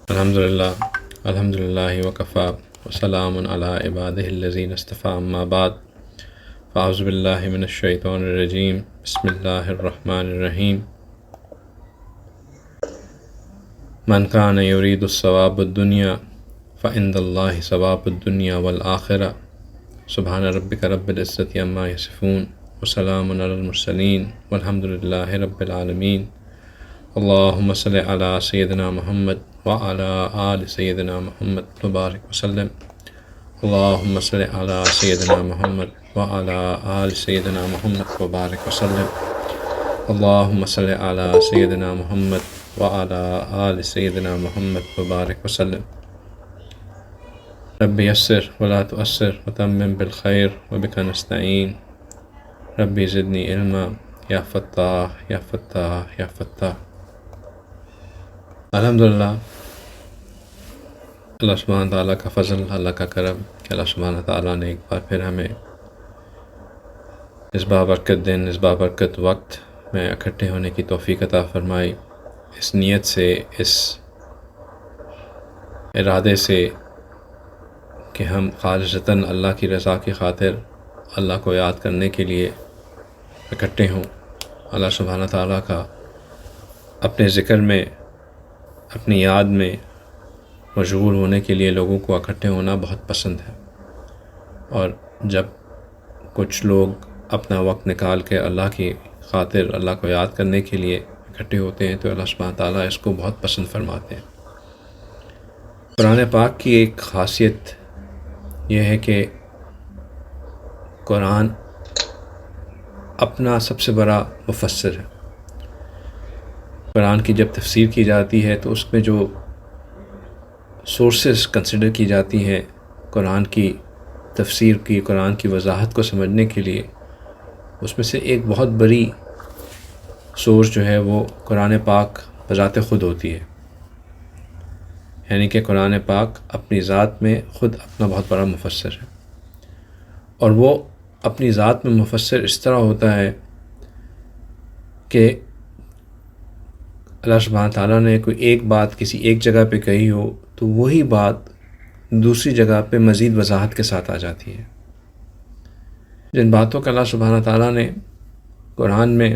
الحمد للہ وکفا وسلام علی عبادہ الذین اصطفیٰ اما بعد فاعوذ باللہ من الشیطان الرجیم بسم اللہ الرحمن الرحیم من کان یرید الثواب الدنیا فعند اللہ ثواب الدنیا والآخرہ سبحان ربک رب العزۃ عما یصفون وسلام علی المرسلین والحمد للہ رب العالمین اللہم صلی علی سیدنا محمد وعلی آل سیدنا محمد وبارک وسلم اللہم صلی علی سیدنا محمد وعلی آل سیدنا محمد وبارک وسلم اللہم صلی علی سیدنا محمد وعلی آل سیدنا محمد وبارک وسلم رب یسر ولا تؤثر وتمم بالخیر وبک نستعین رب زدنی علما یا فتاح یا فتاح یا فتاح۔ الحمدللہ اللہ سبحانہ تعالیٰ کا فضل، اللہ کا کرم کہ اللہ سبحانہ تعالیٰ نے ایک بار پھر ہمیں اس بابرکت دن، اس بابرکت وقت میں اکٹھے ہونے کی توفیق عطا فرمائی، اس نیت سے، اس ارادے سے کہ ہم خالصتاً اللہ کی رضا کی خاطر اللہ کو یاد کرنے کے لیے اکٹھے ہوں۔ اللہ سبحانہ تعالیٰ کا اپنے ذکر میں، اپنی یاد میں مشغول ہونے کے لیے لوگوں کو اکٹھے ہونا بہت پسند ہے، اور جب کچھ لوگ اپنا وقت نکال کے اللہ کی خاطر، اللہ کو یاد کرنے کے لیے اکٹھے ہوتے ہیں تو اللہ سبحانہ تعالیٰ اس کو بہت پسند فرماتے ہیں۔ قرآن پاک کی ایک خاصیت یہ ہے کہ قرآن اپنا سب سے بڑا مفسر ہے۔ قرآن کی جب تفسیر کی جاتی ہے تو اس میں جو سورسز کنسیڈر کی جاتی ہیں قرآن کی تفسیر کی، قرآن کی وضاحت کو سمجھنے کے لیے، اس میں سے ایک بہت بڑی سورس جو ہے وہ قرآن پاک بذات خود ہوتی ہے، یعنی کہ قرآن پاک اپنی ذات میں خود اپنا بہت بڑا مفسر ہے، اور وہ اپنی ذات میں مفسر اس طرح ہوتا ہے کہ اللہ سبحانہ تعالیٰ نے کوئی ایک بات کسی ایک جگہ پہ کہی ہو تو وہی بات دوسری جگہ پہ مزید وضاحت کے ساتھ آ جاتی ہے۔ جن باتوں کا اللہ سبحانہ تعالیٰ نے قرآن میں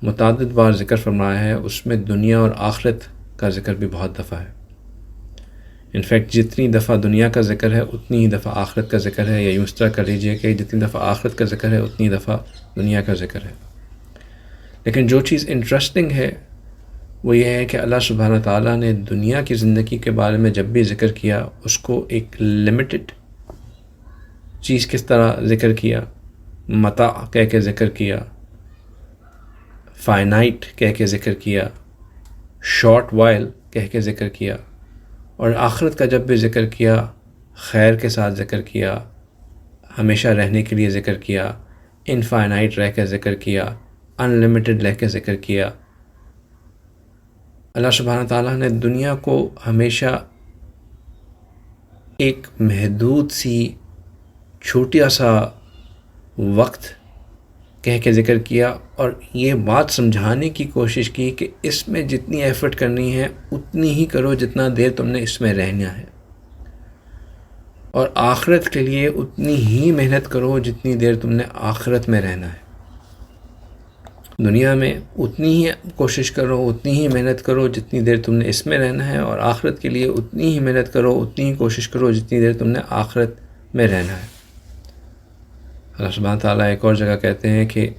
متعدد بار ذکر فرمایا ہے، اس میں دنیا اور آخرت کا ذکر بھی بہت دفعہ ہے۔ انفیکٹ جتنی دفعہ دنیا کا ذکر ہے اتنی ہی دفعہ آخرت کا ذکر ہے، یا یوں اس طرح کر لیجیے کہ جتنی دفعہ آخرت کا ذکر ہے اتنی دفعہ دنیا کا ذکر ہے۔ لیکن جو چیز انٹرسٹنگ ہے وہ یہ ہے کہ اللہ سبحانہ تعالیٰ نے دنیا کی زندگی کے بارے میں جب بھی ذکر کیا اس کو ایک لمیٹڈ چیز کس طرح ذکر کیا، متاع کہہ کے ذکر کیا، فائنائٹ کہہ کے ذکر کیا، شارٹ وائل کہہ کے ذکر کیا، اور آخرت کا جب بھی ذکر کیا خیر کے ساتھ ذکر کیا، ہمیشہ رہنے کے لیے ذکر کیا، انفائنائٹ رہ کے ذکر کیا، ان لمیٹڈ رہ کے ذکر کیا۔ اللہ سبحانہ تعالیٰ نے دنیا کو ہمیشہ ایک محدود سی چھوٹا سا وقت کہہ کے ذکر کیا، اور یہ بات سمجھانے کی کوشش کی کہ اس میں جتنی ایفرٹ کرنی ہے اتنی ہی کرو جتنا دیر تم نے اس میں رہنا ہے، اور آخرت کے لیے اتنی ہی محنت کرو جتنی دیر تم نے آخرت میں رہنا ہے۔ دنیا میں اتنی ہی کوشش کرو، اتنی ہی محنت کرو جتنی دیر تم نے اس میں رہنا ہے، اور آخرت کے لیے اتنی ہی محنت کرو، اتنی ہی کوشش کرو جتنی دیر تم نے آخرت میں رہنا ہے۔ اللہ سبحانہ تعالیٰ ایک اور جگہ کہتے ہیں کہ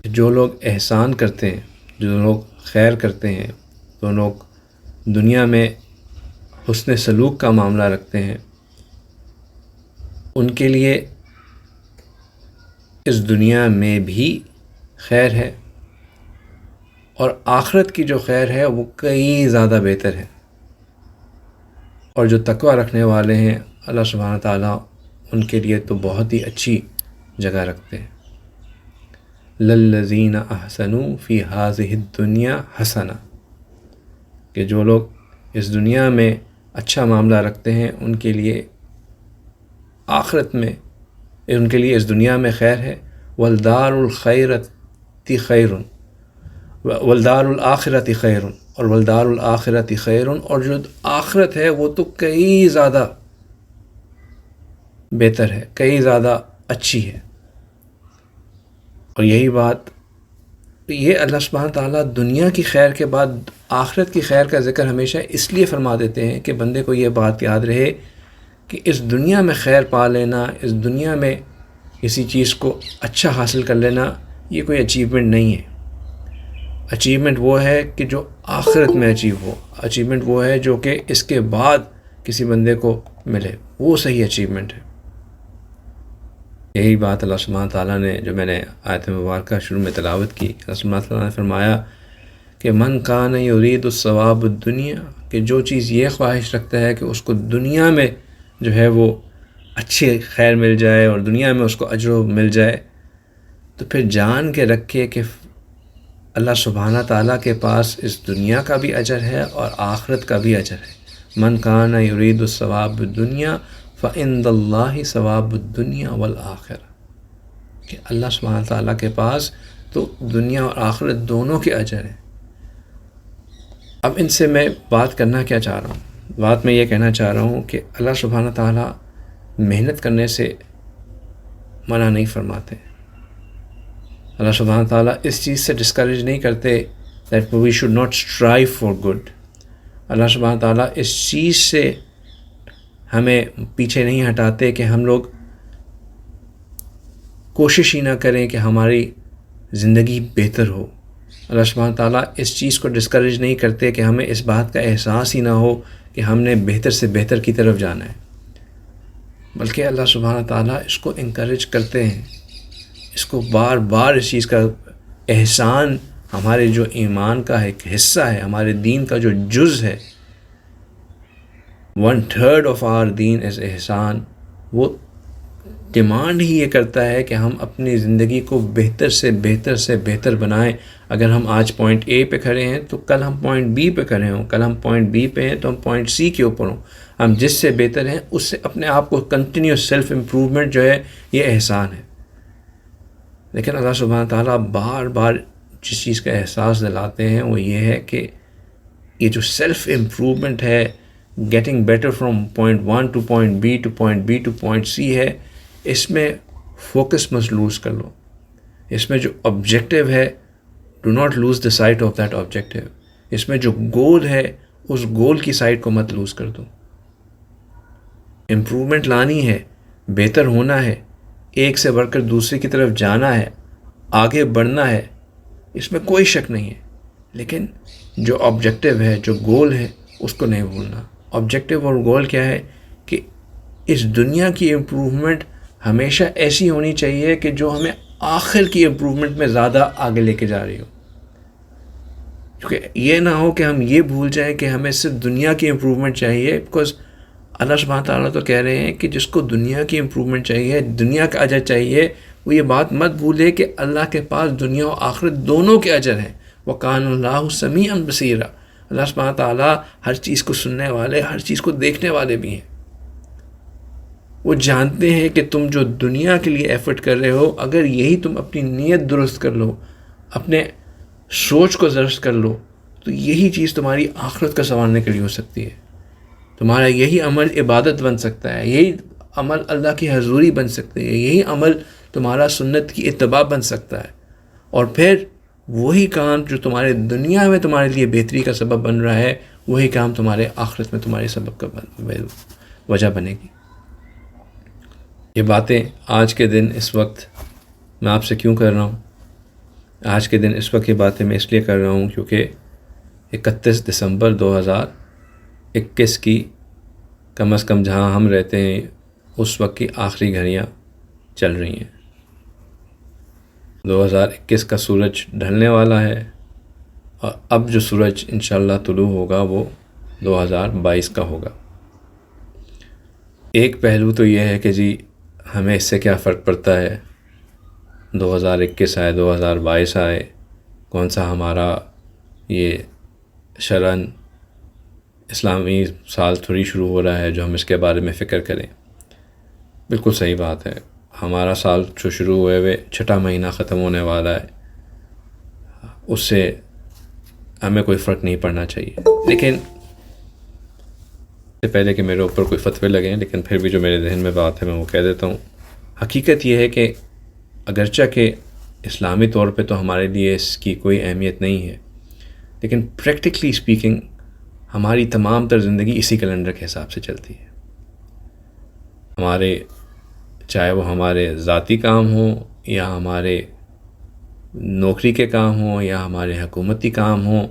جو لوگ احسان کرتے ہیں، جو لوگ خیر کرتے ہیں، جو لوگ دنیا میں حسن سلوک کا معاملہ رکھتے ہیں، ان کے لیے اس دنیا میں بھی خیر ہے، اور آخرت کی جو خیر ہے وہ کئی زیادہ بہتر ہے۔ اور جو تقوی رکھنے والے ہیں اللہ سبحانہ تعالیٰ ان کے لیے تو بہت ہی اچھی جگہ رکھتے ہیں۔ للذین احسنوا فی ہذہ الدنیا حسنہ، کہ جو لوگ اس دنیا میں اچھا معاملہ رکھتے ہیں ان کے لیے آخرت میں، ان کے لیے اس دنیا میں خیر ہے۔ والدار الخیرۃ خیر والدار الآخرۃ خیر، اور والدار الآخرۃ خیر، اور جو آخرت ہے وہ تو کئی زیادہ بہتر ہے، کئی زیادہ اچھی ہے۔ اور یہی بات، یہ اللہ سبحانہ تعالیٰ دنیا کی خیر کے بعد آخرت کی خیر کا ذکر ہمیشہ اس لیے فرما دیتے ہیں کہ بندے کو یہ بات یاد رہے کہ اس دنیا میں خیر پا لینا، اس دنیا میں کسی چیز کو اچھا حاصل کر لینا، یہ کوئی اچیومنٹ نہیں ہے۔ اچیومنٹ وہ ہے کہ جو آخرت میں اچیو ہو، اچیومنٹ وہ ہے جو کہ اس کے بعد کسی بندے کو ملے، وہ صحیح اچیومنٹ ہے۔ یہی بات اللہ سبحانہ تعالیٰ نے، جو میں نے آیت مبارکہ شروع میں تلاوت کی، اللہ سبحانہ تعالیٰ نے فرمایا کہ من کان یرید الثواب الدنیا، کہ جو چیز یہ خواہش رکھتا ہے کہ اس کو دنیا میں جو ہے وہ اچھی خیر مل جائے اور دنیا میں اس کو اجر مل جائے، تو پھر جان کے رکھے کہ اللہ سبحانہ تعالیٰ کے پاس اس دنیا کا بھی اجر ہے اور آخرت کا بھی اجر ہے۔ من کان یرید الثواب الدنیا فعند اللہ ثواب الدنیا والآخرہ، کہ اللہ سبحانہ تعالیٰ کے پاس تو دنیا اور آخرت دونوں کے اجر ہیں۔ اب ان سے میں بات کرنا کیا چاہ رہا ہوں؟ بات میں یہ کہنا چاہ رہا ہوں کہ اللہ سبحانہ تعالیٰ محنت کرنے سے منع نہیں فرماتے۔ اللہ سبحانہ تعالیٰ اس چیز سے ڈسکریج نہیں کرتے that we should not strive for good۔ اللہ سبحانہ تعالیٰ اس چیز سے ہمیں پیچھے نہیں ہٹاتے کہ ہم لوگ کوشش ہی نہ کریں کہ ہماری زندگی بہتر ہو۔ اللہ سبحانہ تعالیٰ اس چیز کو ڈسکریج نہیں کرتے کہ ہمیں اس بات کا احساس ہی نہ ہو کہ ہم نے بہتر سے بہتر کی طرف جانا ہے، بلکہ اللہ سبحانہ تعالیٰ اس کو انکریج کرتے ہیں، اس کو بار بار اس چیز کا احسان، ہمارے جو ایمان کا ایک حصہ ہے، ہمارے دین کا جو جز ہے، 1/3 آف آور دین از احسان، وہ ڈیمانڈ ہی یہ کرتا ہے کہ ہم اپنی زندگی کو بہتر سے بہتر سے بہتر بنائیں۔ اگر ہم آج پوائنٹ اے پہ کھڑے ہیں تو کل ہم پوائنٹ بی پہ کھڑے ہوں، کل ہم پوائنٹ بی پہ ہیں تو ہم پوائنٹ سی کے اوپر ہوں۔ ہم جس سے بہتر ہیں اس سے اپنے آپ کو کنٹینیوس سیلف امپروومنٹ جو ہے یہ احسان ہے۔ لیکن اللہ سبحانہ تعالیٰ بار بار جس چیز کا احساس دلاتے ہیں وہ یہ ہے کہ یہ جو سیلف امپروومنٹ ہے، getting better from point 1 to point B to point B to point C ہے، اس میں فوکس مت لوز کر لو۔ اس میں جو آبجیکٹیو ہے، do not lose the sight of that objective. اس میں جو گول ہے اس گول کی سائٹ کو مت لوز کر دو۔ امپروومنٹ لانی ہے، بہتر ہونا ہے، ایک سے بڑھ کر دوسرے کی طرف جانا ہے، آگے بڑھنا ہے، اس میں کوئی شک نہیں ہے۔ لیکن جو آبجیکٹیو ہے، جو گول ہے، اس کو نہیں بھولنا۔ آبجیکٹیو اور گول کیا ہے کہ اس دنیا کی امپروومنٹ ہمیشہ ایسی ہونی چاہیے کہ جو ہمیں آخر کی امپروومنٹ میں زیادہ آگے لے کے جا رہی ہو، کیونکہ یہ نہ ہو کہ ہم یہ بھول جائیں کہ ہمیں صرف دنیا کی امپروومنٹ چاہیے، بیکاز اللہ سبحانہ تعالیٰ تو کہہ رہے ہیں کہ جس کو دنیا کی امپروومنٹ چاہیے، دنیا کا اجر چاہیے، وہ یہ بات مت بھولے کہ اللہ کے پاس دنیا و آخرت دونوں کے اجر ہیں۔ وَكَانَ اللَّهُ سَمِيعًا بَصِيرًا، اللہ سبحانہ تعالیٰ ہر چیز کو سننے والے، ہر چیز کو دیکھنے والے بھی ہیں۔ وہ جانتے ہیں کہ تم جو دنیا کے لیے ایفرٹ کر رہے ہو، اگر یہی تم اپنی نیت درست کر لو، اپنے سوچ کو درست کر لو، تو یہی چیز تمہاری آخرت کا سنوارنے کے لیے ہو سکتی ہے۔ تمہارا یہی عمل عبادت بن سکتا ہے، یہی عمل اللہ کی حضوری بن سکتی ہے، یہی عمل تمہارا سنت کی اتباع بن سکتا ہے، اور پھر وہی کام جو تمہارے دنیا میں تمہارے لیے بہتری کا سبب بن رہا ہے، وہی کام تمہارے آخرت میں تمہارے سبب کا وجہ بنے گی۔ یہ باتیں آج کے دن اس وقت میں آپ سے کیوں کر رہا ہوں؟ آج کے دن اس وقت یہ باتیں میں اس لیے کر رہا ہوں کیونکہ 31 دسمبر 2021 کی کم از کم جہاں ہم رہتے ہیں اس وقت کی آخری گھڑیاں چل رہی ہیں۔ 2021 کا سورج ڈھلنے والا ہے، اور اب جو سورج انشاءاللہ طلوع ہوگا وہ 2022 کا ہوگا۔ ایک پہلو تو یہ ہے کہ جی ہمیں اس سے کیا فرق پڑتا ہے، 2021 آئے 2022 آئے، کون سا ہمارا یہ شرعاً اسلامی سال تھوڑی شروع ہو رہا ہے جو ہم اس کے بارے میں فکر کریں۔ بالکل صحیح بات ہے، ہمارا سال جو شروع ہوئے ہوئے 6واں مہینہ ختم ہونے والا ہے، اس سے ہمیں کوئی فرق نہیں پڑنا چاہیے. لیکن اس سے پہلے کہ میرے اوپر کوئی فتوے لگیں، لیکن پھر بھی جو میرے ذہن میں بات ہے میں وہ کہہ دیتا ہوں. حقیقت یہ ہے کہ اگرچہ کہ اسلامی طور پہ تو ہمارے لیے اس کی کوئی اہمیت نہیں ہے، لیکن پریکٹیکلی اسپیکنگ ہماری تمام تر زندگی اسی کیلنڈر کے حساب سے چلتی ہے. چاہے وہ ہمارے ذاتی کام ہوں یا ہمارے نوکری کے کام ہوں یا ہمارے حکومتی کام ہوں،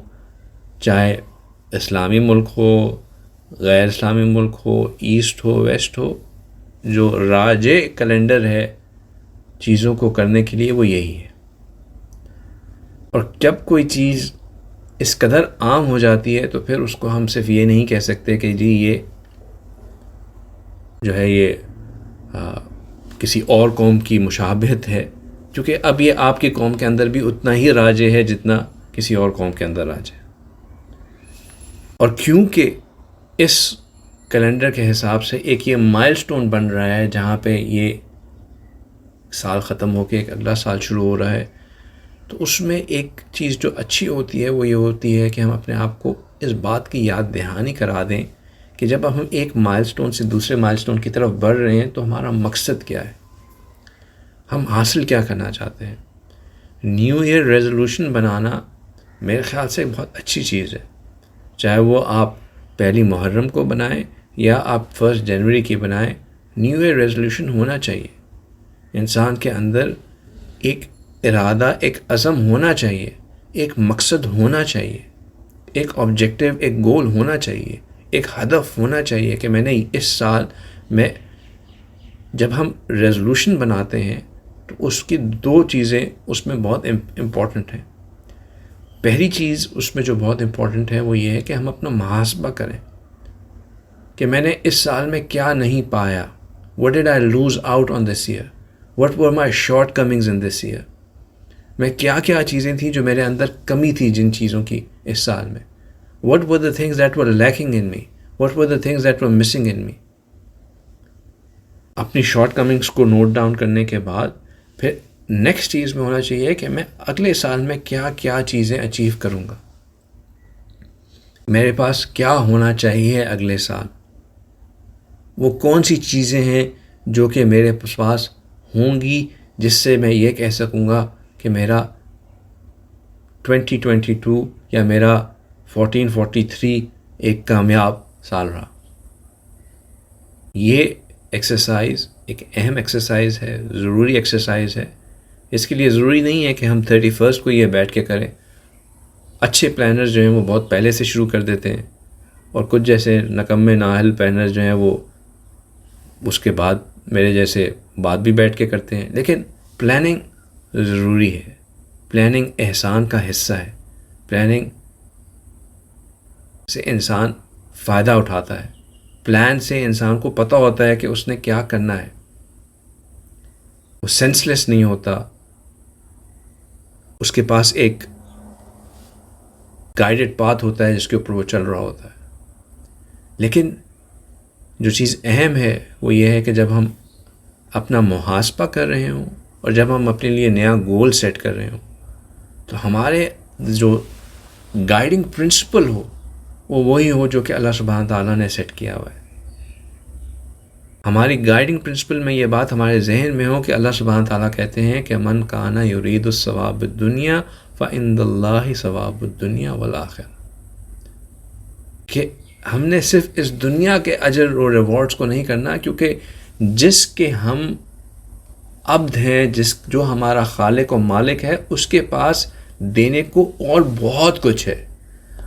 چاہے اسلامی ملک ہو، غیر اسلامی ملک ہو، ایسٹ ہو، ویسٹ ہو، جو راج کیلنڈر ہے چیزوں کو کرنے کے لیے وہ یہی ہے. اور جب کوئی چیز اس قدر عام ہو جاتی ہے تو پھر اس کو ہم صرف یہ نہیں کہہ سکتے کہ جی یہ جو ہے یہ کسی اور قوم کی مشابہت ہے، کیونکہ اب یہ آپ کی قوم کے اندر بھی اتنا ہی راج ہے جتنا کسی اور قوم کے اندر راج ہے. اور کیونکہ اس کیلنڈر کے حساب سے ایک یہ مائل سٹون بن رہا ہے جہاں پہ یہ سال ختم ہو کے ایک اگلا سال شروع ہو رہا ہے، تو اس میں ایک چیز جو اچھی ہوتی ہے وہ یہ ہوتی ہے کہ ہم اپنے آپ کو اس بات کی یاد دہانی کرا دیں کہ جب ہم ایک مائل سٹون سے دوسرے مائل سٹون کی طرف بڑھ رہے ہیں تو ہمارا مقصد کیا ہے، ہم حاصل کیا کرنا چاہتے ہیں. نیو ایئر ریزولوشن بنانا میرے خیال سے ایک بہت اچھی چیز ہے، چاہے وہ آپ پہلی محرم کو بنائیں یا آپ 1 جنوری کی بنائیں. نیو ایئر ریزولوشن ہونا چاہیے. انسان کے اندر ایک ارادہ، ایک عزم ہونا چاہیے، ایک مقصد ہونا چاہیے، ایک آبجیکٹو، ایک گول ہونا چاہیے، ایک ہدف ہونا چاہیے کہ میں نے اس سال میں. جب ہم ریزولوشن بناتے ہیں تو اس کی 2 چیزیں اس میں بہت امپورٹنٹ ہیں. پہلی چیز اس میں جو بہت امپورٹنٹ ہے وہ یہ ہے کہ ہم اپنا محاسبہ کریں کہ میں نے اس سال میں کیا نہیں پایا. What did I lose out on this year? What were my shortcomings in this year? میں کیا کیا چیزیں تھیں جو میرے اندر کمی تھی جن چیزوں کی اس سال میں. What were the things that were lacking in me? What were the things that were missing in me? اپنی شارٹ کمنگس کو نوٹ ڈاؤن کرنے کے بعد پھر نیکسٹ چیز میں ہونا چاہیے کہ میں اگلے سال میں کیا کیا چیزیں اچیو کروں گا، میرے پاس کیا ہونا چاہیے اگلے سال، وہ کون سی چیزیں ہیں جو کہ میرے پاس ہوں گی جس سے میں یہ کہہ سکوں گا کہ میرا 2022 یا میرا 1443 ایک کامیاب سال رہا. یہ ایکسرسائز ایک اہم ایکسرسائز ہے، ضروری ایکسرسائز ہے. اس کے لیے ضروری نہیں ہے کہ ہم 31 کو یہ بیٹھ کے کریں. اچھے پلانرز جو ہیں وہ بہت پہلے سے شروع کر دیتے ہیں، اور کچھ جیسے نکمے نااہل پلانرز جو ہیں وہ اس کے بعد میرے جیسے بعد بھی بیٹھ کے کرتے ہیں. لیکن پلاننگ ضروری ہے، پلاننگ احسان کا حصہ ہے. پلاننگ سے انسان فائدہ اٹھاتا ہے. پلان سے انسان کو پتہ ہوتا ہے کہ اس نے کیا کرنا ہے، وہ سینس لیس نہیں ہوتا، اس کے پاس ایک گائیڈڈ پاتھ ہوتا ہے جس کے اوپر وہ چل رہا ہوتا ہے. لیکن جو چیز اہم ہے وہ یہ ہے کہ جب ہم اپنا محاسبہ کر رہے ہوں اور جب ہم اپنے لیے نیا گول سیٹ کر رہے ہوں تو ہمارے جو گائیڈنگ پرنسپل ہو وہ وہی ہو جو کہ اللہ سبحانہ تعالیٰ نے سیٹ کیا ہوا ہے. ہماری گائیڈنگ پرنسپل میں یہ بات ہمارے ذہن میں ہو کہ اللہ سبحانہ تعالیٰ کہتے ہیں کہ من کان یرید الثواب الدنیا فعند اللہ ثواب الدنیا والآخرہ، کہ ہم نے صرف اس دنیا کے اجر اور ریوارڈز کو نہیں کرنا، کیونکہ جس کے ہم عبد ہیں، جو ہمارا خالق و مالک ہے، اس کے پاس دینے کو اور بہت کچھ ہے.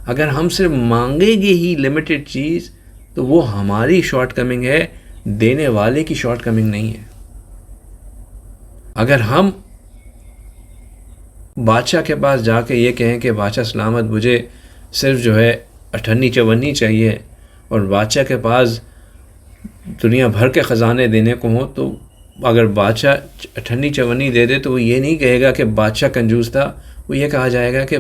اگر ہم صرف مانگیں گے ہی لمیٹڈ چیز تو وہ ہماری شارٹ کمنگ ہے، دینے والے کی شارٹ کمنگ نہیں ہے. اگر ہم بادشاہ کے پاس جا کے یہ کہیں کہ بادشاہ سلامت مجھے صرف جو ہے 58 چاہیے، اور بادشاہ کے پاس دنیا بھر کے خزانے دینے کو ہوں، تو اگر بادشاہ 58 دے دے تو وہ یہ نہیں کہے گا کہ بادشاہ کنجوس تھا، وہ یہ کہا جائے گا کہ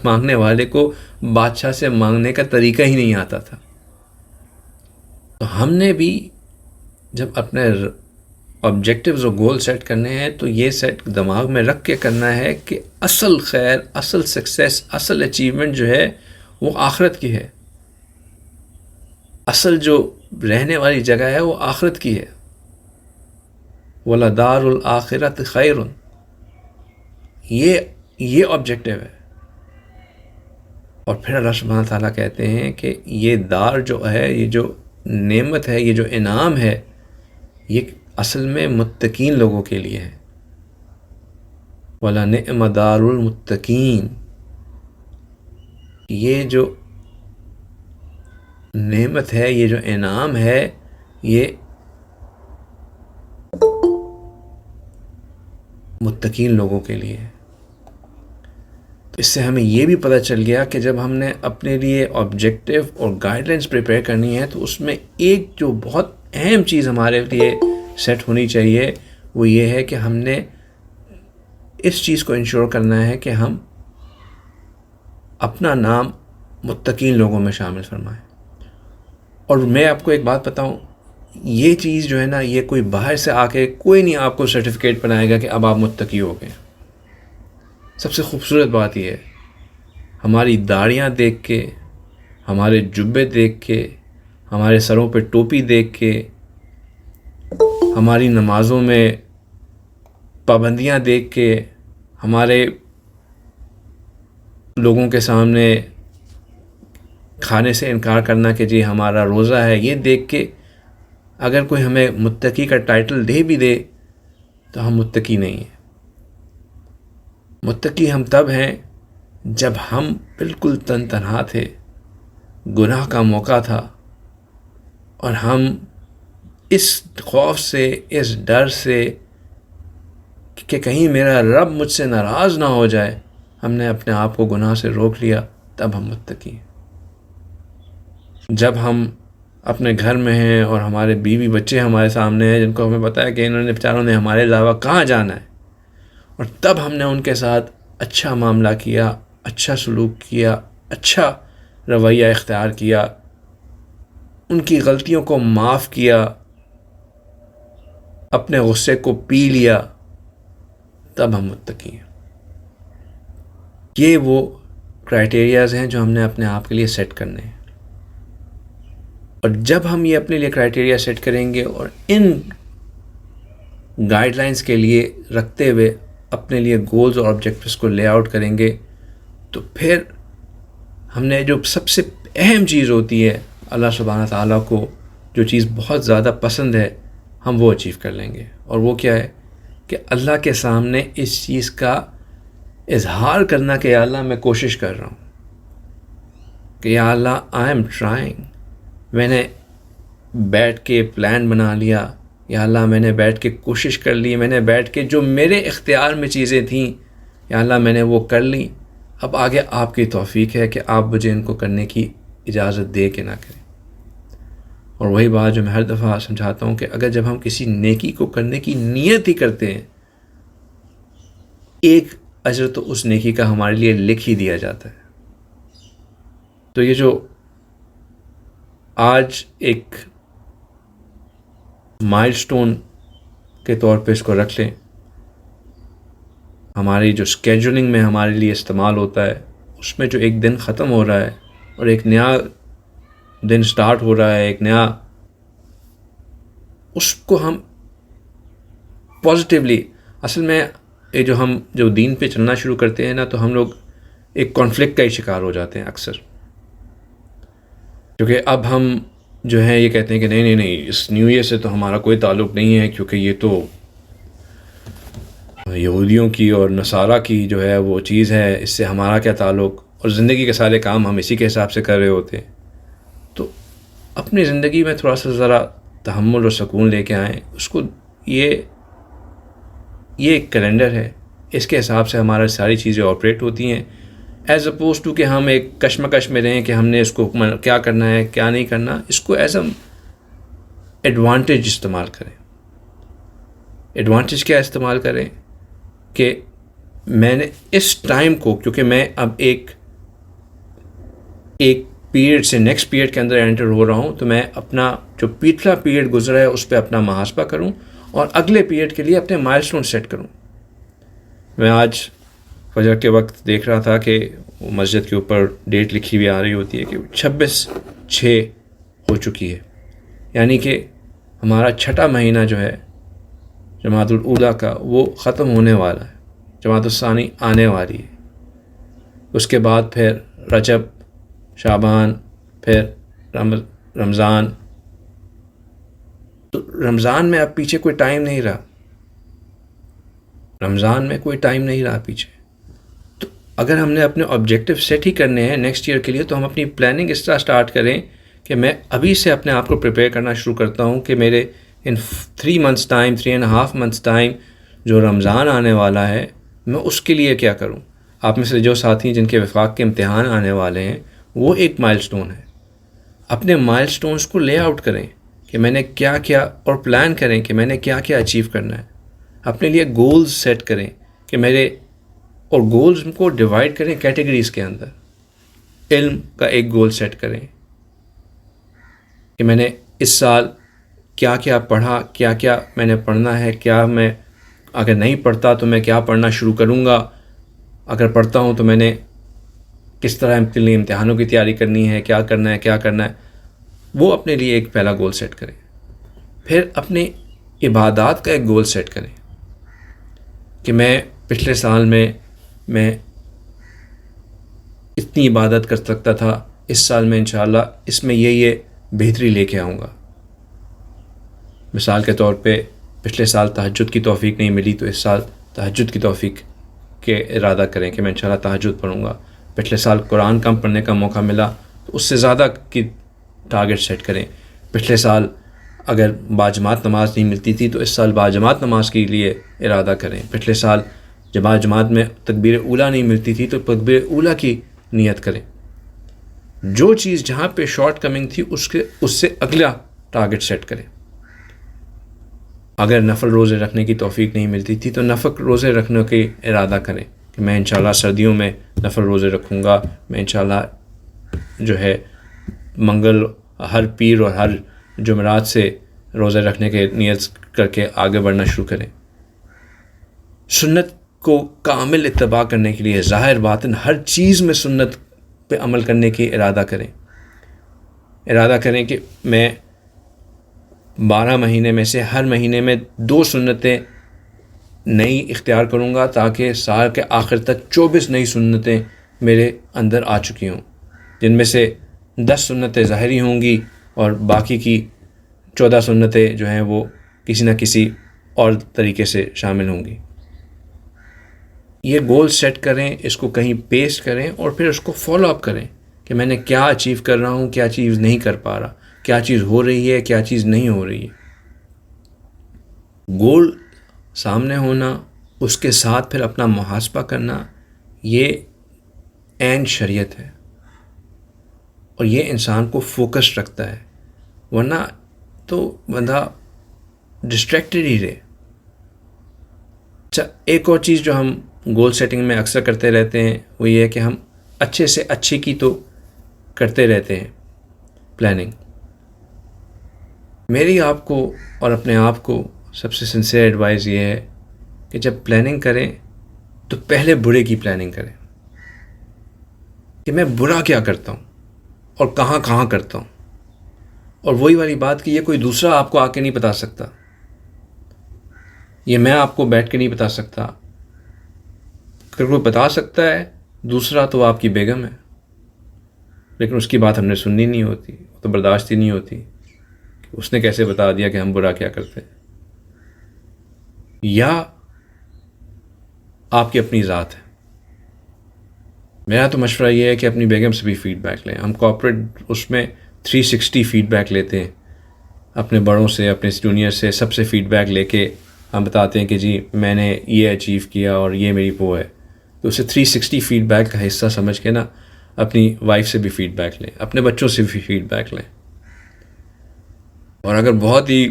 مانگنے والے کو بادشاہ سے مانگنے کا طریقہ ہی نہیں آتا تھا. تو ہم نے بھی جب اپنے آبجیکٹیوز اور گول سیٹ کرنے ہیں تو یہ سیٹ دماغ میں رکھ کے کرنا ہے کہ اصل خیر، اصل سکسیس، اصل اچیومنٹ جو ہے وہ آخرت کی ہے، اصل جو رہنے والی جگہ ہے وہ آخرت کی ہے. وَلَدَارُ الْآخِرَةِ خَيْرٌ، یہ آبجیکٹیو ہے. اور پھر اللہ سبحانہ تعالیٰ کہتے ہیں کہ یہ دار جو ہے، یہ جو نعمت ہے، یہ جو انعام ہے، یہ اصل میں متقین لوگوں کے لیے ہے. وَلَنِعْمَ دَارُ الْمُتَّقِينَ، یہ جو نعمت ہے، یہ جو انعام ہے، یہ متقین لوگوں کے لیے ہے. تو اس سے ہمیں یہ بھی پتہ چل گیا کہ جب ہم نے اپنے لیے آبجیکٹیو اور گائیڈ لائنس پریپیئر کرنی ہے تو اس میں ایک جو بہت اہم چیز ہمارے لیے سیٹ ہونی چاہیے وہ یہ ہے کہ ہم نے اس چیز کو انشور کرنا ہے کہ ہم اپنا نام متقین لوگوں میں شامل فرمائیں. اور میں آپ کو ایک بات بتاؤں، یہ چیز جو ہے نا، یہ کوئی باہر سے آ کے کوئی نہیں آپ کو سرٹیفکیٹ بنائے گا کہ اب آپ متقی ہو گئے. سب سے خوبصورت بات یہ ہے، ہماری داڑیاں دیکھ کے، ہمارے جبے دیکھ کے، ہمارے سروں پہ ٹوپی دیکھ کے، ہماری نمازوں میں پابندیاں دیکھ کے، ہمارے لوگوں کے سامنے کھانے سے انکار کرنا کہ جی ہمارا روزہ ہے، یہ دیکھ کے اگر کوئی ہمیں متقی کا ٹائٹل دے بھی دے تو ہم متقی نہیں ہیں. متقی ہم تب ہیں جب ہم بالکل تنہا تھے، گناہ کا موقع تھا، اور ہم اس خوف سے، اس ڈر سے کہ کہیں میرا رب مجھ سے ناراض نہ ہو جائے، ہم نے اپنے آپ کو گناہ سے روک لیا، تب ہم متقی ہیں. جب ہم اپنے گھر میں ہیں اور ہمارے بیوی بچے ہمارے سامنے ہیں جن کو ہمیں پتہ ہے کہ انہوں نے بیچاروں نے ہمارے علاوہ کہاں جانا ہے، اور تب ہم نے ان کے ساتھ اچھا معاملہ کیا، اچھا سلوک کیا، اچھا رویہ اختیار کیا، ان کی غلطیوں کو معاف کیا، اپنے غصے کو پی لیا، تب ہم متقی ہیں. یہ وہ کرائٹیریاز ہیں جو ہم نے اپنے آپ کے لیے سیٹ کرنے ہیں. اور جب ہم یہ اپنے لیے کرائٹیریا سیٹ کریں گے اور ان گائیڈ لائنس کے لیے رکھتے ہوئے اپنے لیے گولز اور آبجیکٹیوز کو لے آؤٹ کریں گے، تو پھر ہم نے جو سب سے اہم چیز ہوتی ہے، اللہ سبحانہ تعالیٰ کو جو چیز بہت زیادہ پسند ہے، ہم وہ اچیو کر لیں گے. اور وہ کیا ہے کہ اللہ کے سامنے اس چیز کا اظہار کرنا کہ یا اللہ میں کوشش کر رہا ہوں، کہ یا اللہ آئی ایم ٹرائنگ. میں نے بیٹھ کے پلان بنا لیا، یا اللہ میں نے بیٹھ کے کوشش کر لی، میں نے بیٹھ کے جو میرے اختیار میں چیزیں تھیں یا اللہ میں نے وہ کر لی. اب آگے آپ کی توفیق ہے کہ آپ مجھے ان کو کرنے کی اجازت دے کہ نہ کریں. اور وہی بات جو میں ہر دفعہ سمجھاتا ہوں کہ اگر جب ہم کسی نیکی کو کرنے کی نیت ہی کرتے ہیں، ایک اجر تو اس نیکی کا ہمارے لیے لکھ ہی دیا جاتا ہے. تو یہ جو آج ایک مائل سٹون کے طور پہ اس کو رکھ لیں، ہماری جو اسکیجولنگ میں ہمارے لیے استعمال ہوتا ہے، اس میں جو ایک دن ختم ہو رہا ہے اور ایک نیا دن سٹارٹ ہو رہا ہے، ایک نیا، اس کو ہم پازیٹیولی، اصل میں یہ جو ہم جو دین پہ چلنا شروع کرتے ہیں نا، تو ہم لوگ ایک کانفلکٹ کا ہی شکار ہو جاتے ہیں اکثر، کیونکہ اب ہم جو ہے یہ کہتے ہیں کہ نہیں اس نیو ایئر سے تو ہمارا کوئی تعلق نہیں ہے، کیونکہ یہ تو یہودیوں کی اور نصارہ کی جو ہے وہ چیز ہے، اس سے ہمارا کیا تعلق، اور زندگی کے سارے کام ہم اسی کے حساب سے کر رہے ہوتے ہیں. تو اپنی زندگی میں تھوڑا سا ذرا تحمل اور سکون لے کے آئیں. اس کو یہ ایک کیلنڈر ہے، اس کے حساب سے ہمارا ساری چیزیں آپریٹ ہوتی ہیں، ایز اپوز ٹو کہ ہم ایک کشمکش میں رہیں کہ ہم نے اس کو کیا کرنا ہے کیا نہیں کرنا. اس کو ایز اے ایڈوانٹیج استعمال کریں. ایڈوانٹیج کیا استعمال کریں کہ میں نے اس ٹائم کو، کیونکہ میں اب ایک پیریڈ سے نیکسٹ پیریڈ کے اندر انٹر ہو رہا ہوں، تو میں اپنا جو پچھلا پیریڈ گزرا ہے اس پہ اپنا محاسبہ کروں اور اگلے پیریڈ کے لیے اپنے مائل سٹون سیٹ کروں. میں آج فجر کے وقت دیکھ رہا تھا کہ مسجد کے اوپر ڈیٹ لکھی ہوئی آ رہی ہوتی ہے کہ 26/6 ہو چکی ہے، یعنی کہ ہمارا 6واں مہینہ جو ہے جماعت الاولیٰ کا وہ ختم ہونے والا ہے، جماعت الثانی آنے والی ہے. اس کے بعد پھر رجب، شعبان، پھر رمضان. تو رمضان میں اب پیچھے کوئی ٹائم نہیں رہا، رمضان میں کوئی ٹائم نہیں رہا پیچھے. تو اگر ہم نے اپنے آبجیکٹیو سیٹ ہی کرنے ہیں نیکسٹ ایئر کے لیے، تو ہم اپنی پلاننگ اس طرح سٹارٹ کریں کہ میں ابھی سے اپنے آپ کو پریپیئر کرنا شروع کرتا ہوں کہ میرے ان 3 months ٹائم، 3.5 months ٹائم جو رمضان آنے والا ہے، میں اس کے لیے کیا کروں. آپ میں سے جو ساتھی ہیں جن کے وفاق کے امتحان آنے والے ہیں، وہ ایک مائل سٹون ہے. اپنے مائل سٹونز کو لے آؤٹ کریں کہ میں نے کیا کیا، اور پلان کریں کہ میں نے کیا کیا اچیو کرنا ہے. اپنے لیے گولز سیٹ کریں کہ میرے، اور گولز کو ڈیوائڈ کریں کیٹیگریز کے اندر. علم کا ایک گول سیٹ کریں کہ میں نے اس سال کیا کیا پڑھا، کیا کیا میں نے پڑھنا ہے، کیا میں اگر نہیں پڑھتا تو میں کیا پڑھنا شروع کروں گا، اگر پڑھتا ہوں تو میں نے کس طرح امتحانوں کی تیاری کرنی ہے، کیا کرنا ہے، کیا کرنا ہے. وہ اپنے لیے ایک پہلا گول سیٹ کریں. پھر اپنے عبادات کا ایک گول سیٹ کریں کہ میں پچھلے سال میں اتنی عبادت کر سکتا تھا، اس سال میں انشاءاللہ اس میں یہ بہتری لے کے آؤں گا. مثال کے طور پہ پچھلے سال تہجد کی توفیق نہیں ملی، تو اس سال تہجد کی توفیق کے ارادہ کریں کہ میں انشاءاللہ تہجد پڑھوں گا. پچھلے سال قرآن کم پڑھنے کا موقع ملا تو اس سے زیادہ کی ٹارگٹ سیٹ کریں. پچھلے سال اگر باجماعت نماز نہیں ملتی تھی تو اس سال باجماعت نماز کے لیے ارادہ کریں. پچھلے سال جب جماعت میں تکبیر اولیٰ نہیں ملتی تھی تو تکبیر اولیٰ کی نیت کریں. جو چیز جہاں پہ شارٹ کمنگ تھی اس سے اگلا ٹارگٹ سیٹ کریں. اگر نفل روزے رکھنے کی توفیق نہیں ملتی تھی تو نفل روزے رکھنے کی ارادہ کریں کہ میں انشاءاللہ سردیوں میں نفل روزے رکھوں گا. میں انشاءاللہ جو ہے منگل، ہر پیر اور ہر جمعرات سے روزے رکھنے کے نیت کر کے آگے بڑھنا شروع کریں. سنت کو کامل اتباع کرنے کے لیے ظاہر باطن ہر چیز میں سنت پہ عمل کرنے کی ارادہ کریں. ارادہ کریں کہ میں 12 مہینے میں سے ہر مہینے میں 2 سنتیں نئی اختیار کروں گا، تاکہ سال کے آخر تک 24 نئی سنتیں میرے اندر آ چکی ہوں، جن میں سے 10 سنتیں ظاہری ہوں گی اور باقی کی 14 سنتیں جو ہیں وہ کسی نہ کسی اور طریقے سے شامل ہوں گی. یہ گول سیٹ کریں، اس کو کہیں پیسٹ کریں اور پھر اس کو فالو اپ کریں کہ میں نے کیا اچیو کر رہا ہوں، کیا چیز نہیں کر پا رہا، کیا چیز ہو رہی ہے، کیا چیز نہیں ہو رہی ہے. گول سامنے ہونا، اس کے ساتھ پھر اپنا محاسبہ کرنا، یہ عین شریعت ہے اور یہ انسان کو فوکس رکھتا ہے. ورنہ تو بندہ ڈسٹریکٹڈ ہی رہے. اچھا، ایک اور چیز جو ہم گول سیٹنگ میں اکثر کرتے رہتے ہیں وہ یہ ہے کہ ہم اچھے سے اچھی کی تو کرتے رہتے ہیں پلاننگ. میری آپ کو اور اپنے آپ کو سب سے سنسیئر ایڈوائز یہ ہے کہ جب پلاننگ کریں تو پہلے برے کی پلاننگ کریں کہ میں برا کیا کرتا ہوں اور کہاں کہاں کرتا ہوں. اور وہی والی بات کہ یہ کوئی دوسرا آپ کو آ کے نہیں بتا سکتا، یہ میں آپ کو بیٹھ کے نہیں بتا سکتا. اگر کوئی بتا سکتا ہے دوسرا تو آپ کی بیگم ہے، لیکن اس کی بات ہم نے سننی نہیں ہوتی، تو برداشت ہی نہیں ہوتی کہ اس نے کیسے بتا دیا کہ ہم برا کیا کرتے ہیں. یا آپ کی اپنی ذات ہے. میرا تو مشورہ یہ ہے کہ اپنی بیگم سے بھی فیڈ بیک لیں. ہم کارپوریٹ اس میں 360 فیڈ بیک لیتے ہیں، اپنے بڑوں سے، اپنے جونیئر سے، سب سے فیڈ بیک لے کے ہم بتاتے ہیں کہ جی میں نے یہ اچیو کیا اور یہ میری وہ ہے. تو اسے 360 فیڈ بیک کا حصہ سمجھ کے نا اپنی وائف سے بھی فیڈ بیک لیں، اپنے بچوں سے بھی فیڈ بیک لیں. اور اگر بہت ہی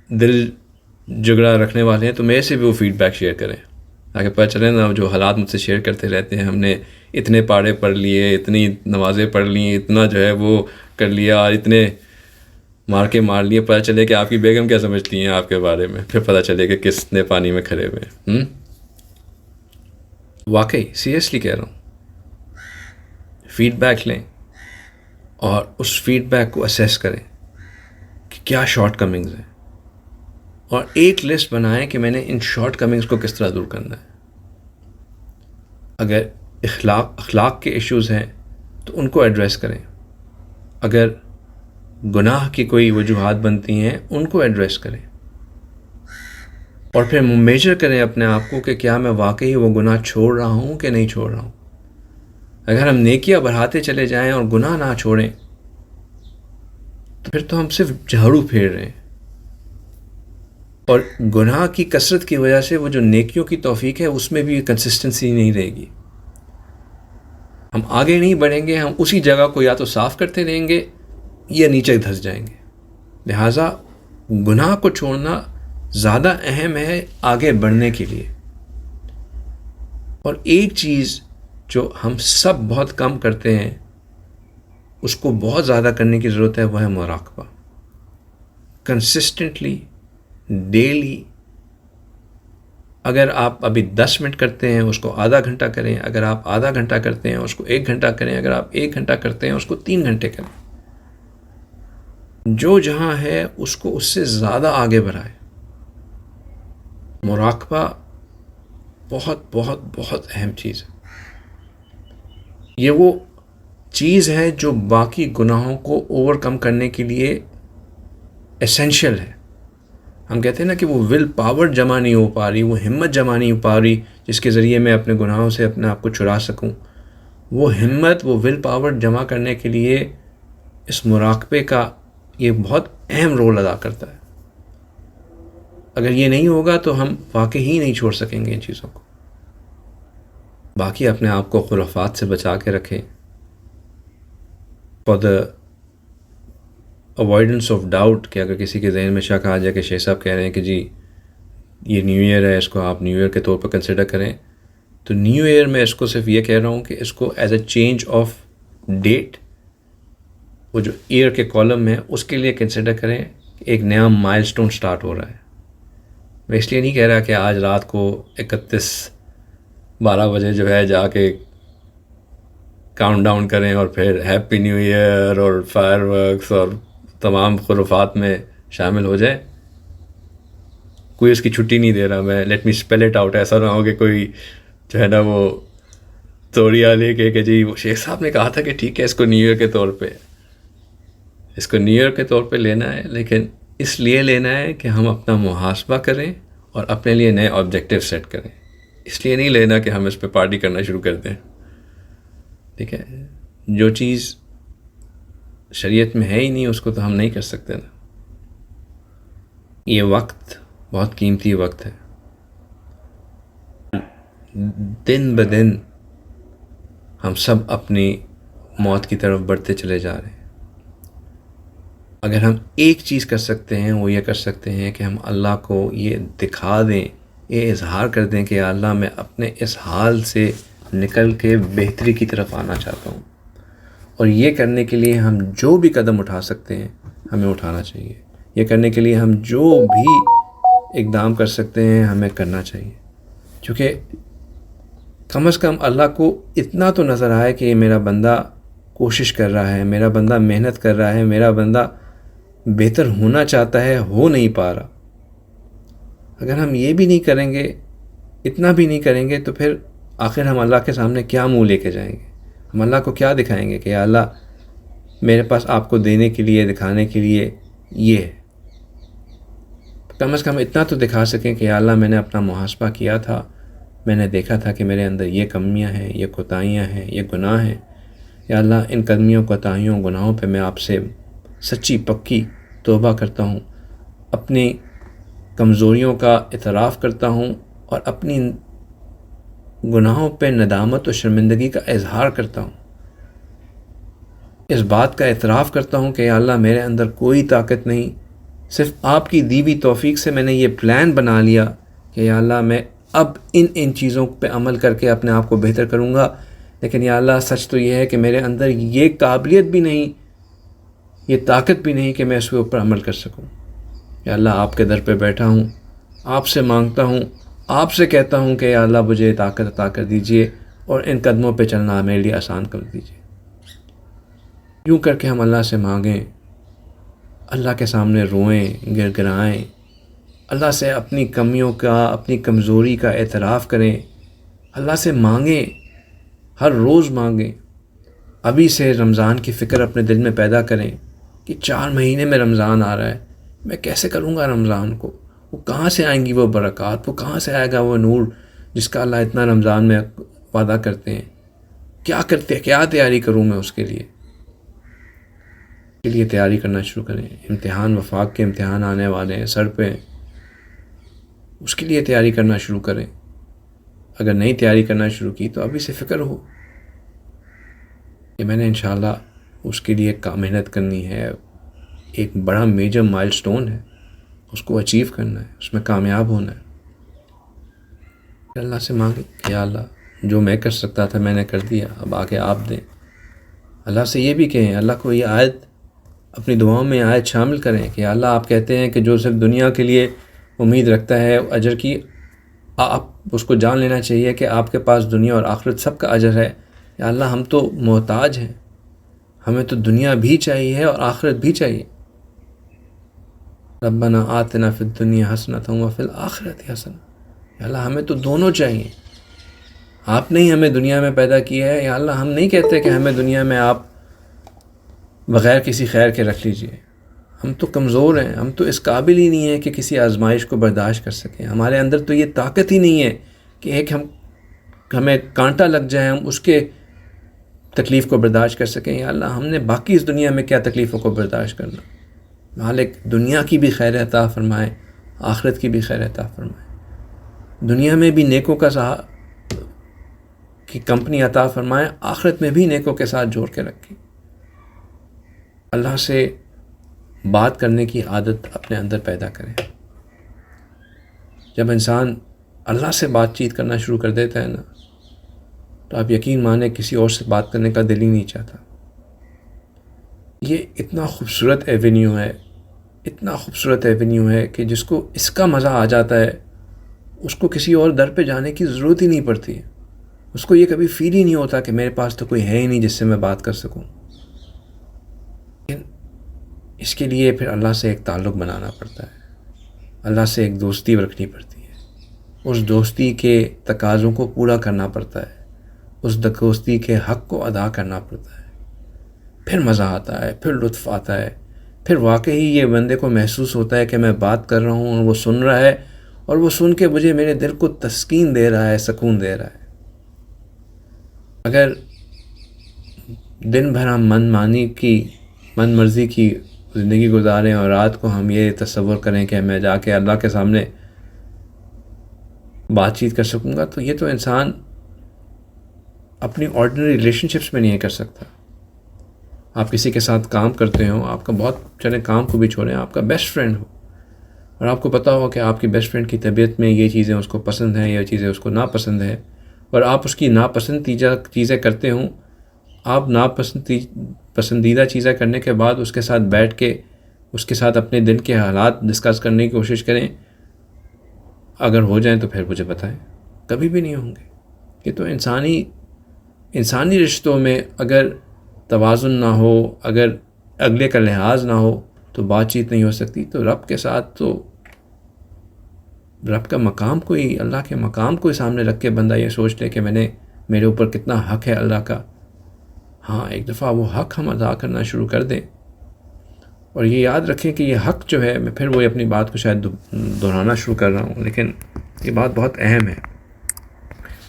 دل جگڑا رکھنے والے ہیں تو میرے سے بھی وہ فیڈ بیک شیئر کریں، تاکہ پتہ چلے نا جو حالات مجھ سے شیئر کرتے رہتے ہیں، ہم نے اتنے پاڑے پڑھ لیے، اتنی نمازیں پڑھ لی، اتنا جو ہے وہ کر لیا، اور اتنے مار لیے، پتہ چلے کہ آپ کی بیگم کیا سمجھتی ہیں آپ کے بارے میں، پھر پتہ چلے کہ کس نے پانی میں کھڑے ہوئے ہیں۔ واقعی سیریسلی کہہ رہا ہوں، فیڈ بیک لیں اور اس فیڈ بیک کو اسیس کریں کہ کیا شارٹ کمنگز ہیں، اور ایک لسٹ بنائیں کہ میں نے ان شارٹ کمنگز کو کس طرح دور کرنا ہے۔ اگر اخلاق کے ایشوز ہیں تو ان کو ایڈریس کریں، اگر گناہ کی کوئی وجوہات بنتی ہیں ان کو ایڈریس کریں، اور پھر میجر کریں اپنے آپ کو کہ کیا میں واقعی وہ گناہ چھوڑ رہا ہوں کہ نہیں چھوڑ رہا ہوں۔ اگر ہم نیکیاں بڑھاتے چلے جائیں اور گناہ نہ چھوڑیں تو پھر تو ہم صرف جھاڑو پھیر رہے ہیں، اور گناہ کی کثرت کی وجہ سے وہ جو نیکیوں کی توفیق ہے اس میں بھی کنسسٹنسی نہیں رہے گی، ہم آگے نہیں بڑھیں گے، ہم اسی جگہ کو یا تو صاف کرتے رہیں گے یا نیچے دھس جائیں گے۔ لہٰذا گناہ کو چھوڑنا زیادہ اہم ہے آگے بڑھنے کے لیے۔ اور ایک چیز جو ہم سب بہت کم کرتے ہیں، اس کو بہت زیادہ کرنے کی ضرورت ہے، وہ ہے مراقبہ۔ کنسسٹنٹلی ڈیلی، اگر آپ ابھی 10 منٹ کرتے ہیں اس کو آدھا گھنٹہ کریں، اگر آپ آدھا گھنٹہ کرتے ہیں اس کو 1 گھنٹہ کریں، اگر آپ 1 گھنٹہ کرتے ہیں اس کو 3 گھنٹے کریں۔ جو جہاں ہے اس کو اس سے زیادہ آگے بڑھائے۔ مراقبہ بہت بہت بہت اہم چیز ہے۔ یہ وہ چیز ہے جو باقی گناہوں کو اوور کم کرنے کے لیے ایسینشیل ہے۔ ہم کہتے ہیں نا کہ وہ ول پاور جمع نہیں ہو پا رہی، وہ ہمت جمع نہیں ہو پا رہی جس کے ذریعے میں اپنے گناہوں سے اپنے آپ کو چھڑا سکوں۔ وہ ہمت، وہ ول پاور جمع کرنے کے لیے اس مراقبے کا یہ بہت اہم رول ادا کرتا ہے۔ اگر یہ نہیں ہوگا تو ہم واقعی ہی نہیں چھوڑ سکیں گے ان چیزوں کو۔ باقی اپنے آپ کو خرافات سے بچا کے رکھیں، for the avoidance of doubt, کہ اگر کسی کے ذہن میں شک آ جائے کہ شیخ صاحب کہہ رہے ہیں کہ جی یہ نیو ایئر ہے، اس کو آپ نیو ایئر کے طور پر کنسیڈر کریں، تو نیو ایئر میں اس کو صرف یہ کہہ رہا ہوں کہ اس کو as a change of date, وہ جو ایئر کے کالم ہے اس کے لیے کنسیڈر کریں کہ ایک نیا مائل سٹون سٹارٹ ہو رہا ہے۔ میں اس لیے نہیں کہہ رہا کہ آج رات کو 12 بجے جو ہے جا کے کاؤنٹ ڈاؤن کریں اور پھر ہیپی نیو ایئر اور فائر ورکس اور تمام خرافات میں شامل ہو جائے۔ کوئی اس کی چھٹی نہیں دے رہا میں، let me spell it out, ایسا نہ ہو کہ کوئی جو ہے نا وہ توڑیا لے کے کہ جی وہ شیخ صاحب نے کہا تھا کہ ٹھیک ہے اس کو نیو ایئر کے طور پہ، اس کو نیو ایئر کے طور پہ لینا ہے، لیکن اس لیے لینا ہے کہ ہم اپنا محاسبہ کریں اور اپنے لیے نئے آبجیکٹیو سیٹ کریں۔ اس لیے نہیں لینا کہ ہم اس پہ پارٹی کرنا شروع کر دیں۔ ٹھیک ہے، جو چیز شریعت میں ہے ہی نہیں اس کو تو ہم نہیں کر سکتے نا۔ یہ وقت بہت قیمتی وقت ہے، دن بدن ہم سب اپنی موت کی طرف بڑھتے چلے جا رہے ہیں۔ اگر ہم ایک چیز کر سکتے ہیں وہ یہ کر سکتے ہیں کہ ہم اللہ کو یہ دکھا دیں، یہ اظہار کر دیں کہ یا اللہ میں اپنے اس حال سے نکل کے بہتری کی طرف آنا چاہتا ہوں، اور یہ کرنے کے لیے ہم جو بھی قدم اٹھا سکتے ہیں ہمیں اٹھانا چاہیے۔ یہ کرنے کے لیے ہم جو بھی اقدام کر سکتے ہیں ہمیں کرنا چاہیے، کیونکہ کم از کم اللہ کو اتنا تو نظر آئے کہ یہ میرا بندہ کوشش کر رہا ہے، میرا بندہ محنت کر رہا ہے، میرا بندہ بہتر ہونا چاہتا ہے، ہو نہیں پا رہا۔ اگر ہم یہ بھی نہیں کریں گے، اتنا بھی نہیں کریں گے، تو پھر آخر ہم اللہ کے سامنے کیا منہ لے کے جائیں گے؟ ہم اللہ کو کیا دکھائیں گے کہ یا اللہ میرے پاس آپ کو دینے کے لیے، دکھانے کے لیے یہ ہے؟ کم از کم اتنا تو دکھا سکیں کہ یا اللہ میں نے اپنا محاسبہ کیا تھا، میں نے دیکھا تھا کہ میرے اندر یہ کمیاں ہیں، یہ کوتاہیاں ہیں، یہ گناہ ہیں۔ یا اللہ ان کمیوں، کوتاہیوں، گناہوں پہ میں آپ سے سچی پکی توبہ کرتا ہوں، اپنی کمزوریوں کا اعتراف کرتا ہوں، اور اپنی گناہوں پہ ندامت و شرمندگی کا اظہار کرتا ہوں۔ اس بات کا اعتراف کرتا ہوں کہ یا اللہ میرے اندر کوئی طاقت نہیں، صرف آپ کی دی ہوئی توفیق سے میں نے یہ پلان بنا لیا کہ یا اللہ میں اب ان چیزوں پہ عمل کر کے اپنے آپ کو بہتر کروں گا، لیکن یا اللہ سچ تو یہ ہے کہ میرے اندر یہ قابلیت بھی نہیں یہ طاقت بھی نہیں کہ میں اس کے اوپر عمل کر سکوں۔ یا اللہ آپ کے در پہ بیٹھا ہوں، آپ سے مانگتا ہوں، آپ سے کہتا ہوں کہ یا اللہ مجھے طاقت عطا کر دیجئے اور ان قدموں پہ چلنا میرے لیے آسان کر دیجئے۔ یوں کر کے ہم اللہ سے مانگیں، اللہ کے سامنے روئیں، گر گرائیں، اللہ سے اپنی کمیوں کا، اپنی کمزوری کا اعتراف کریں، اللہ سے مانگیں، ہر روز مانگیں۔ ابھی سے رمضان کی فکر اپنے دل میں پیدا کریں کہ 4 مہینے میں رمضان آ رہا ہے، میں کیسے کروں گا رمضان کو، وہ کہاں سے آئیں گی وہ برکات، وہ کہاں سے آئے گا وہ نور جس کا اللہ اتنا رمضان میں وعدہ کرتے ہیں، کیا تیاری کروں میں اس کے لیے تیاری کرنا شروع کریں۔ امتحان وفاق کے امتحان آنے والے ہیں سر پہ، اس کے لیے تیاری کرنا شروع کریں۔ اگر نہیں تیاری کرنا شروع کی تو ابھی سے فکر ہو کہ میں نے انشاءاللہ اس کے لیے محنت کرنی ہے، ایک بڑا میجر مائل سٹون ہے، اس کو اچیو کرنا ہے، اس میں کامیاب ہونا ہے۔ اللہ سے مانگیں کہ یا اللہ جو میں کر سکتا تھا میں نے کر دیا، اب آگے آپ دیں۔ اللہ سے یہ بھی کہیں، اللہ کو یہ آیت اپنی دعاؤں میں آیت شامل کریں کہ یا اللہ آپ کہتے ہیں کہ جو صرف دنیا کے لیے امید رکھتا ہے اجر کی، آپ اس کو جان لینا چاہیے کہ آپ کے پاس دنیا اور آخرت سب کا اجر ہے۔ یا اللہ ہم تو محتاج ہیں، ہمیں تو دنیا بھی چاہیے اور آخرت بھی چاہیے۔ ربنا آتنا فی الدنیا حسنۃ وفی الآخرۃ حسنۃ، یا اللہ ہمیں تو دونوں چاہیے۔ آپ نے ہی ہمیں دنیا میں پیدا کیا ہے، یا اللہ ہم نہیں کہتے کہ ہمیں دنیا میں آپ بغیر کسی خیر کے رکھ لیجئے۔ ہم تو کمزور ہیں، ہم تو اس قابل ہی نہیں ہیں کہ کسی آزمائش کو برداشت کر سکیں۔ ہمارے اندر تو یہ طاقت ہی نہیں ہے کہ ایک ہمیں کانٹا لگ جائے ہم اس کے تکلیف کو برداشت کر سکیں۔ یا اللہ ہم نے باقی اس دنیا میں کیا تکلیفوں کو برداشت کرنا۔ مالک دنیا کی بھی خیر عطا فرمائے، آخرت کی بھی خیر عطا فرمائے، دنیا میں بھی نیکوں کی کمپنی عطا فرمائے، آخرت میں بھی نیکوں کے ساتھ جوڑ کے رکھیں۔ اللہ سے بات کرنے کی عادت اپنے اندر پیدا کریں۔ جب انسان اللہ سے بات چیت کرنا شروع کر دیتا ہے نا، تو آپ یقین مانیں کسی اور سے بات کرنے کا دل ہی نہیں چاہتا۔ یہ اتنا خوبصورت ایونیو ہے، اتنا خوبصورت ایونیو ہے کہ جس کو اس کا مزہ آ جاتا ہے اس کو کسی اور در پہ جانے کی ضرورت ہی نہیں پڑتی ہے۔ اس کو یہ کبھی فیل ہی نہیں ہوتا کہ میرے پاس تو کوئی ہے ہی نہیں جس سے میں بات کر سکوں۔ لیکن اس کے لیے پھر اللہ سے ایک تعلق بنانا پڑتا ہے، اللہ سے ایک دوستی رکھنی پڑتی ہے، اس دوستی کے تقاضوں کو پورا کرنا پڑتا ہے، اس دوستی کے حق کو ادا کرنا پڑتا ہے۔ پھر مزہ آتا ہے، پھر لطف آتا ہے، پھر واقعی یہ بندے کو محسوس ہوتا ہے کہ میں بات کر رہا ہوں اور وہ سن رہا ہے، اور وہ سن کے مجھے میرے دل کو تسکین دے رہا ہے، سکون دے رہا ہے۔ اگر دن بھر ہم من مرضی کی زندگی گزاریں اور رات کو ہم یہ تصور کریں کہ میں جا کے اللہ کے سامنے بات چیت کر سکوں گا، تو یہ تو انسان اپنی آرڈنری ریلیشن شپس میں نہیں کر سکتا۔ آپ کسی کے ساتھ کام کرتے ہو، آپ کا بہت چلے کام کو بھی چھوڑیں، آپ کا بیسٹ فرینڈ ہو، اور آپ کو پتہ ہو کہ آپ کی بیسٹ فرینڈ کی طبیعت میں یہ چیزیں اس کو پسند ہیں، یہ چیزیں اس کو ناپسند ہیں، اور آپ اس کی چیزیں کرتے ہوں۔ آپ پسندیدہ چیزیں کرنے کے بعد اس کے ساتھ بیٹھ کے اس کے ساتھ اپنے دل کے حالات ڈسکس کرنے کی کوشش کریں، اگر ہو جائیں تو پھر مجھے بتائیں، کبھی بھی نہیں ہوں گے۔ یہ تو انسانی رشتوں میں اگر توازن نہ ہو، اگر اگلے کا لحاظ نہ ہو تو بات چیت نہیں ہو سکتی۔ تو رب کے ساتھ تو رب کا مقام کوئی، اللہ کے مقام کو سامنے رکھ کے بندہ یہ سوچ لے کہ میرے اوپر کتنا حق ہے اللہ کا۔ ہاں، ایک دفعہ وہ حق ہم ادا کرنا شروع کر دیں، اور یہ یاد رکھیں کہ یہ حق جو ہے، میں پھر وہی اپنی بات کو شاید دہرانا شروع کر رہا ہوں، لیکن یہ بات بہت اہم ہے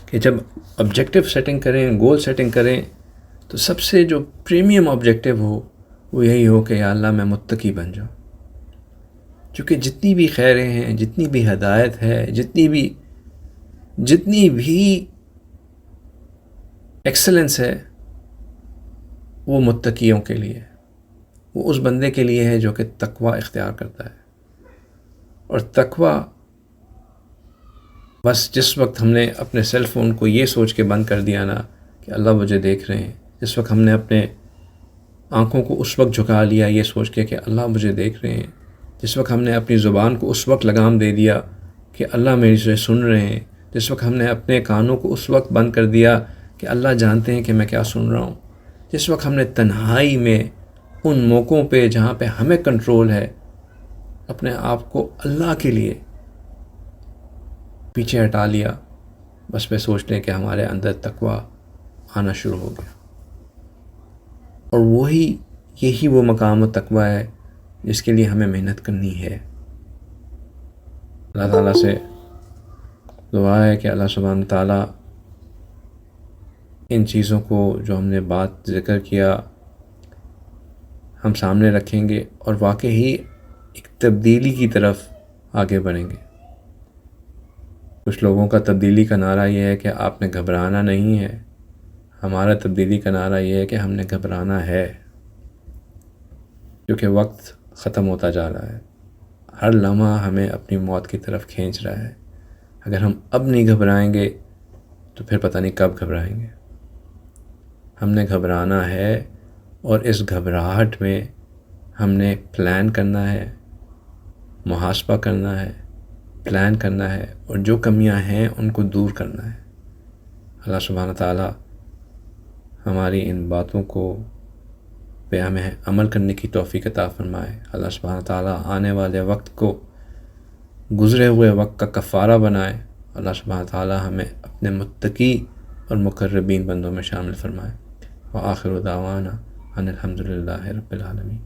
کہ جب آبجیکٹیو سیٹنگ کریں، گول سیٹنگ کریں، تو سب سے جو پریمیم آبجیکٹیو ہو وہ یہی ہو کہ یا اللہ میں متقی بن جاؤں۔ کیونکہ جتنی بھی خیریں ہیں، جتنی بھی ہدایت ہے، جتنی بھی ایکسلنس ہے، وہ متقیوں کے لیے، وہ اس بندے کے لیے ہے جو کہ تقوی اختیار کرتا ہے۔ اور تقوی بس جس وقت ہم نے اپنے سیل فون کو یہ سوچ کے بند کر دیا نا کہ اللہ مجھے دیکھ رہے ہیں، جس وقت ہم نے اپنے آنکھوں کو اس وقت جھکا لیا یہ سوچ کے کہ اللہ مجھے دیکھ رہے ہیں، جس وقت ہم نے اپنی زبان کو اس وقت لگام دے دیا کہ اللہ میری سے سن رہے ہیں، جس وقت ہم نے اپنے کانوں کو اس وقت بند کر دیا کہ اللہ جانتے ہیں کہ میں کیا سن رہا ہوں، جس وقت ہم نے تنہائی میں ان موقعوں پہ جہاں پہ ہمیں کنٹرول ہے اپنے آپ کو اللہ کے لیے پیچھے ہٹا لیا، بس پہ سوچ لیں کہ ہمارے اندر تقوی آنا شروع ہو گیا۔ اور یہی وہ مقام و تقوی ہے جس کے لیے ہمیں محنت کرنی ہے۔ اللہ تعالیٰ سے دعا ہے کہ اللہ سبحانہ تعالیٰ ان چیزوں کو جو ہم نے بات ذکر کیا ہم سامنے رکھیں گے اور واقعی ایک تبدیلی کی طرف آگے بڑھیں گے۔ کچھ لوگوں کا تبدیلی کا نعرہ یہ ہے کہ آپ نے گھبرانا نہیں ہے، ہمارا تبدیلی کا نعرہ یہ ہے کہ ہم نے گھبرانا ہے، کیونکہ وقت ختم ہوتا جا رہا ہے، ہر لمحہ ہمیں اپنی موت کی طرف کھینچ رہا ہے۔ اگر ہم اب نہیں گھبرائیں گے تو پھر پتہ نہیں کب گھبرائیں گے۔ ہم نے گھبرانا ہے اور اس گھبراہٹ میں ہم نے پلان کرنا ہے، محاسبہ کرنا ہے، پلان کرنا ہے، اور جو کمیاں ہیں ان کو دور کرنا ہے۔ اللہ سبحانہ تعالیٰ ہماری ان باتوں کو پہ ہمیں عمل کرنے کی توفیق عطا فرمائے۔ اللہ سبحانہ تعالیٰ آنے والے وقت کو گزرے ہوئے وقت کا کفارہ بنائے۔ اللہ سبحانہ تعالیٰ ہمیں اپنے متقی اور مقربین بندوں میں شامل فرمائے۔ وآخر دعوانا ان الحمد للہ رب العالمین۔